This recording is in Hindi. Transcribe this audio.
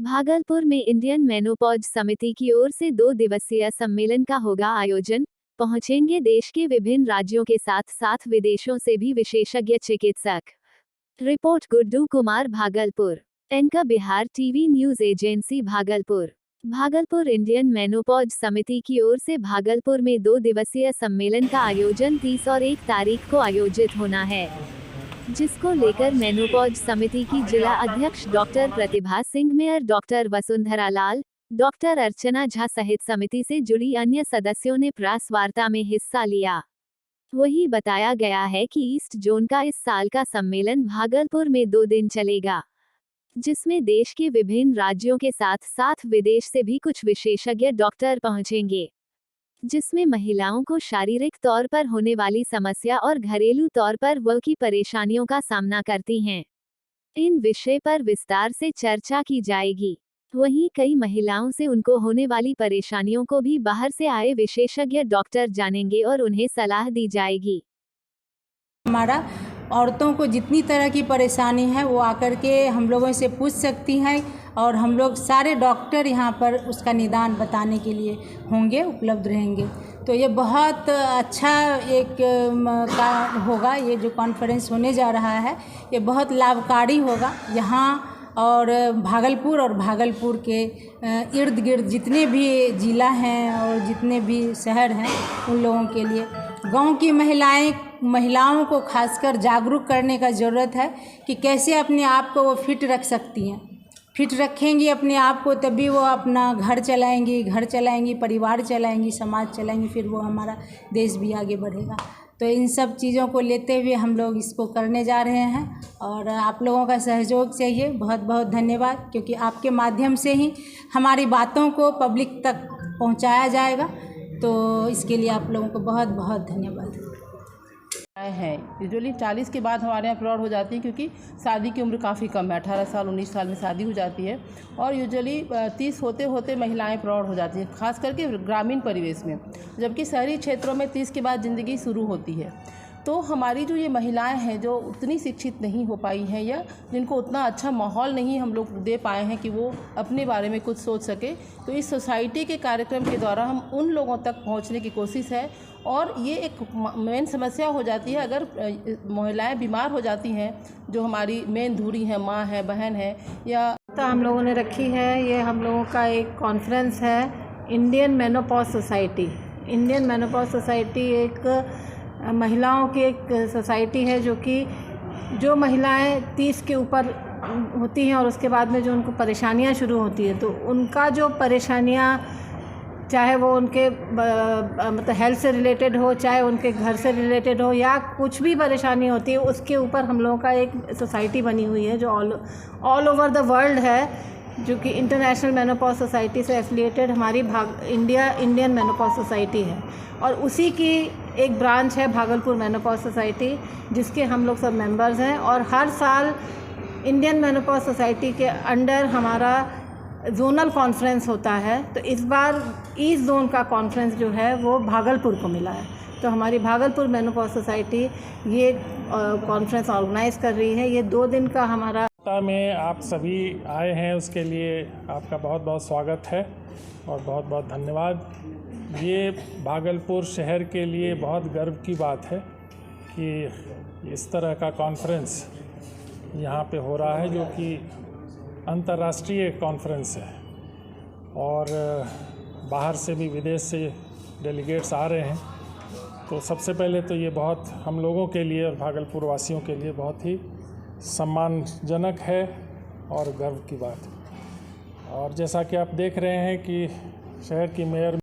भागलपुर में इंडियन मेनोपॉज समिति की ओर से 2 दिवसीय सम्मेलन का होगा आयोजन। पहुंचेंगे देश के विभिन्न राज्यों के साथ साथ विदेशों से भी विशेषज्ञ चिकित्सक। Report Guddu Kumar, Bhagalpur. Anchor Bihar TV news agency, Bhagalpur. Bhagalpur Indian menopause समिति की ओर से भागलपुर में 2 दिवसीय सम्मेलन का आयोजन 30 और 1 तारीख को आयोजित होना है, जिसको लेकर मेनोपॉज समिति की जिला अध्यक्ष doctor Pratibha Singh, mayor doctor Vasundhara लाल, डॉक्टर अर्चना झा सहित समिति से जुड़ी अन्य सदस्यों ने प्रेस वार्ता में हिस्सा लिया। वही बताया गया है कि ईस्ट जोन का इस साल का सम्मेलन भागलपुर में 2 दिन चलेगा, जिसमें देश के विभिन्न राज्यों के साथ साथ विदेश से भी कुछ विशेषज्ञ डॉक्टर पहुंचेंगे, जिसमें महिलाओं को शारीरिक तौर पर होने वाली समस्या और घरेलू तौर पर वो की परेशानियों का सामना करती हैं। इन विषय पर विस्तार से चर्चा की जाएगी। वहीं कई महिलाओं से उनको होने वाली परेशानियों को भी बाहर से आए विशेषज्ञ डॉक्टर जानेंगे और उन्हें सलाह दी जाएगी। हमारा औरतों को जितनी तरह की परेशानी है वो आकर के हम लोगों से पूछ सकती हैं और हम लोग सारे डॉक्टर यहाँ पर उसका निदान बताने के लिए होंगे, उपलब्ध रहेंगे। तो ये बहुत अच्छा एक का होगा, ये जो कॉन्फ्रेंस होने जा रहा है ये बहुत लाभकारी होगा यहाँ और भागलपुर के इर्द गिर्द जितने भी ज़िला हैं और जितने भी शहर हैं उन लोगों के लिए। गांव की महिलाओं को खासकर जागरूक करने का ज़रूरत है कि कैसे अपने आप को वो फिट रख सकती हैं। फिट रखेंगी अपने आप को तभी वो अपना घर चलाएंगी, परिवार चलाएंगी, समाज चलाएंगी, फिर वो हमारा देश भी आगे बढ़ेगा। तो इन सब चीज़ों को लेते हुए हम लोग इसको करने जा रहे हैं और आप लोगों का सहयोग चाहिए। बहुत बहुत धन्यवाद, क्योंकि आपके माध्यम से ही हमारी बातों को पब्लिक तक पहुंचाया जाएगा। तो इसके लिए आप लोगों को बहुत बहुत धन्यवाद है। यूजुअली 40 के बाद हमारे यहाँ प्रौढ़ हो जाती है, क्योंकि शादी की उम्र काफ़ी कम है, 18 साल 19 साल में शादी हो जाती है और यूजुअली 30 होते होते महिलाएं प्रौढ़ हो जाती हैं, खास करके ग्रामीण परिवेश में, जबकि शहरी क्षेत्रों में 30 के बाद ज़िंदगी शुरू होती है। तो हमारी जो ये महिलाएं हैं जो उतनी शिक्षित नहीं हो पाई हैं या जिनको उतना अच्छा माहौल नहीं हम लोग दे पाए हैं कि वो अपने बारे में कुछ सोच सके, तो इस सोसाइटी के कार्यक्रम के द्वारा हम उन लोगों तक पहुंचने की कोशिश है। और ये एक मेन समस्या हो जाती है, अगर महिलाएं बीमार हो जाती हैं, जो हमारी मेन धुरी हैं, माँ है, बहन है, या तो हम लोगों ने रखी है। ये हम लोगों का एक कॉन्फ्रेंस है, Indian menopause society. Indian menopause society एक महिलाओं की एक सोसाइटी है जो महिलाएं 30 के ऊपर होती हैं और उसके बाद में जो उनको परेशानियां शुरू होती है, तो उनका जो परेशानियां, चाहे वो उनके मतलब हेल्थ से रिलेटेड हो, चाहे उनके घर से रिलेटेड हो, या कुछ भी परेशानी होती है, उसके ऊपर हम लोगों का एक सोसाइटी बनी हुई है जो ऑल ओवर द वर्ल्ड है, जो कि इंटरनेशनल मेनोपॉज सोसाइटी से एफिलिएटेड हमारी इंडियन मेनोपॉज सोसाइटी है। और उसी की एक ब्रांच है भागलपुर मेनोपॉज सोसाइटी, जिसके हम लोग सब मेंबर्स हैं। और हर साल इंडियन मेनोपॉज सोसाइटी के अंडर हमारा जोनल कॉन्फ्रेंस होता है। तो इस बार ईस्ट जोन का कॉन्फ्रेंस जो है वो भागलपुर को मिला है, तो हमारी भागलपुर मेनोपॉज सोसाइटी ये कॉन्फ्रेंस ऑर्गेनाइज़ कर रही है। ये 2 दिन का हमारा में आप सभी आए हैं, उसके लिए आपका बहुत बहुत स्वागत है और बहुत बहुत धन्यवाद। ये भागलपुर शहर के लिए बहुत गर्व की बात है कि इस तरह का कॉन्फ्रेंस यहाँ पे हो रहा है, जो कि अंतर्राष्ट्रीय कॉन्फ्रेंस है और बाहर से भी, विदेश से डेलीगेट्स आ रहे हैं। तो सबसे पहले तो ये बहुत हम लोगों के लिए और भागलपुर वासियों के लिए बहुत ही सम्मानजनक है और गर्व की बात है। और जैसा कि आप देख रहे हैं कि शहर की मेयर